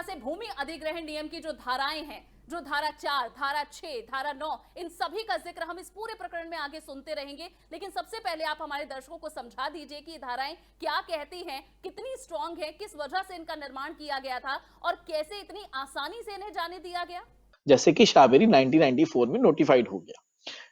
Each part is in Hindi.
तरह से भूमि अधिग्रहण नियम की जो धाराएं हैं, जो धारा 4, धारा 6, धारा 9, इन सभी का जिक्र हम इस पूरे प्रकरण में आगे सुनते रहेंगे। लेकिन सबसे पहले आप हमारे दर्शकों को समझा दीजिए कि ये धाराएं क्या कहती हैं, कितनी स्ट्रांग है, किस वजह से इनका निर्माण किया गया था और कैसे इतनी आसानी से इन्हें जाने दिया गया। जैसे कि शाबेरी 1994 में नोटिफाइड हो गया।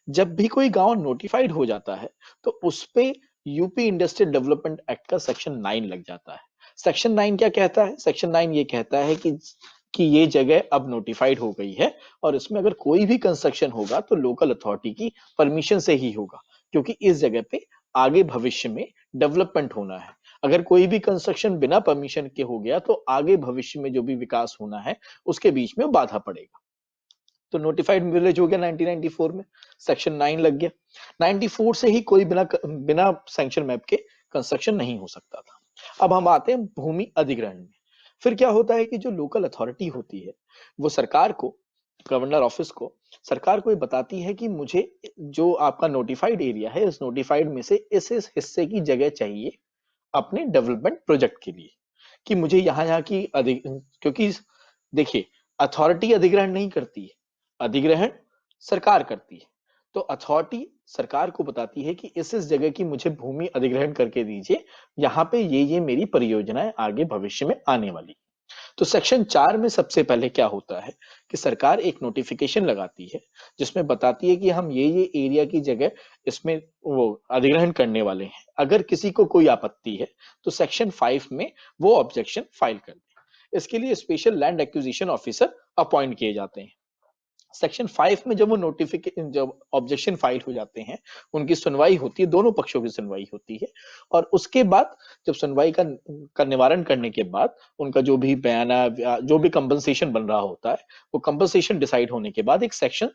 जब भी कोई गांव नोटिफाइड हो जाता है तो उस पे यूपी इंडस्ट्रियल डेवलपमेंट एक्ट का सेक्शन 9 लग जाता है। सेक्शन 9 क्या कहता है? सेक्शन 9 ये कहता है कि ये जगह अब नोटिफाइड हो गई है और इसमें अगर कोई भी कंस्ट्रक्शन होगा तो लोकल अथॉरिटी की परमिशन से ही होगा, क्योंकि इस जगह पे आगे भविष्य में डेवलपमेंट होना है। अगर कोई भी कंस्ट्रक्शन बिना परमिशन के हो गया तो आगे भविष्य में जो भी विकास होना है उसके बीच में बाधा पड़ेगा। तो नोटिफाइड विलेज हो गया 1994 में, सेक्शन 9 लग गया। 94 से ही कोई बिना सैंक्शन मैप के कंस्ट्रक्शन नहीं हो सकता था। अब हम आते हैं भूमि अधिग्रहण में। फिर क्या होता है कि जो लोकल अथॉरिटी होती है वो सरकार को, गवर्नर ऑफिस को, सरकार को ये बताती है कि मुझे जो आपका नोटिफाइड एरिया है इस नोटिफाइड में से इस हिस्से की जगह चाहिए अपने डेवलपमेंट प्रोजेक्ट के लिए, कि मुझे यहाँ की क्योंकि देखिए, अथॉरिटी अधिग्रहण नहीं करती है, अधिग्रहण सरकार करती है। तो अथॉरिटी सरकार को बताती है कि इस जगह की मुझे भूमि अधिग्रहण करके दीजिए, यहाँ पे ये मेरी परियोजनाएं आगे भविष्य में आने वाली। तो सेक्शन 4 में सबसे पहले क्या होता है कि सरकार एक नोटिफिकेशन लगाती है जिसमें बताती है कि हम ये एरिया की जगह इसमें वो अधिग्रहण करने वाले हैं। अगर किसी को कोई आपत्ति है तो सेक्शन 5 में वो ऑब्जेक्शन फाइल कर दे। इसके लिए special land acquisition officer appoint किए जाते हैं। सेक्शन 5 में जब वो नोटिफिकेशन, जब ऑब्जेक्शन फाइल हो जाते हैं, उनकी सुनवाई होती है, दोनों पक्षों की सुनवाई होती है। और उसके बाद जब सुनवाई का निवारण करने के बाद उनका जो भी बयाना या जो भी कंपनसेशन बन रहा होता है, वो कंपनसेशन डिसाइड होने के बाद एक सेक्शन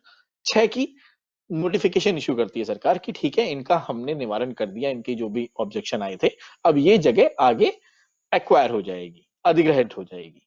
6 की नोटिफिकेशन इश्यू करती है सरकार कि ठीक है, इनका हमने निवारण कर दिया, इनके जो भी ऑब्जेक्शन आए थे, अब ये जगह आगे एक्वायर हो जाएगी, अधिग्रहित हो जाएगी।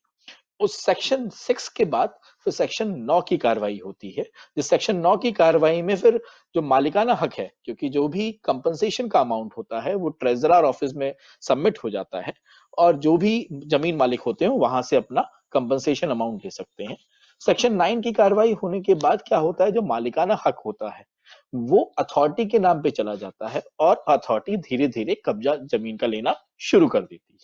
उस सेक्शन 6 के बाद फिर सेक्शन 9 की कार्रवाई होती है। जिस सेक्शन 9 की कार्रवाई में फिर जो मालिकाना हक है, क्योंकि जो भी कंपनसेशन का अमाउंट होता है वो ट्रेजरर ऑफिस में सबमिट हो जाता है और जो भी जमीन मालिक होते हैं वहां से अपना कंपनसेशन अमाउंट दे सकते हैं। सेक्शन 9 की कार्रवाई होने के बाद क्या होता है, जो मालिकाना हक होता है वो अथॉरिटी के नाम पे चला जाता है और अथॉरिटी धीरे धीरे कब्जा जमीन का लेना शुरू कर देती है।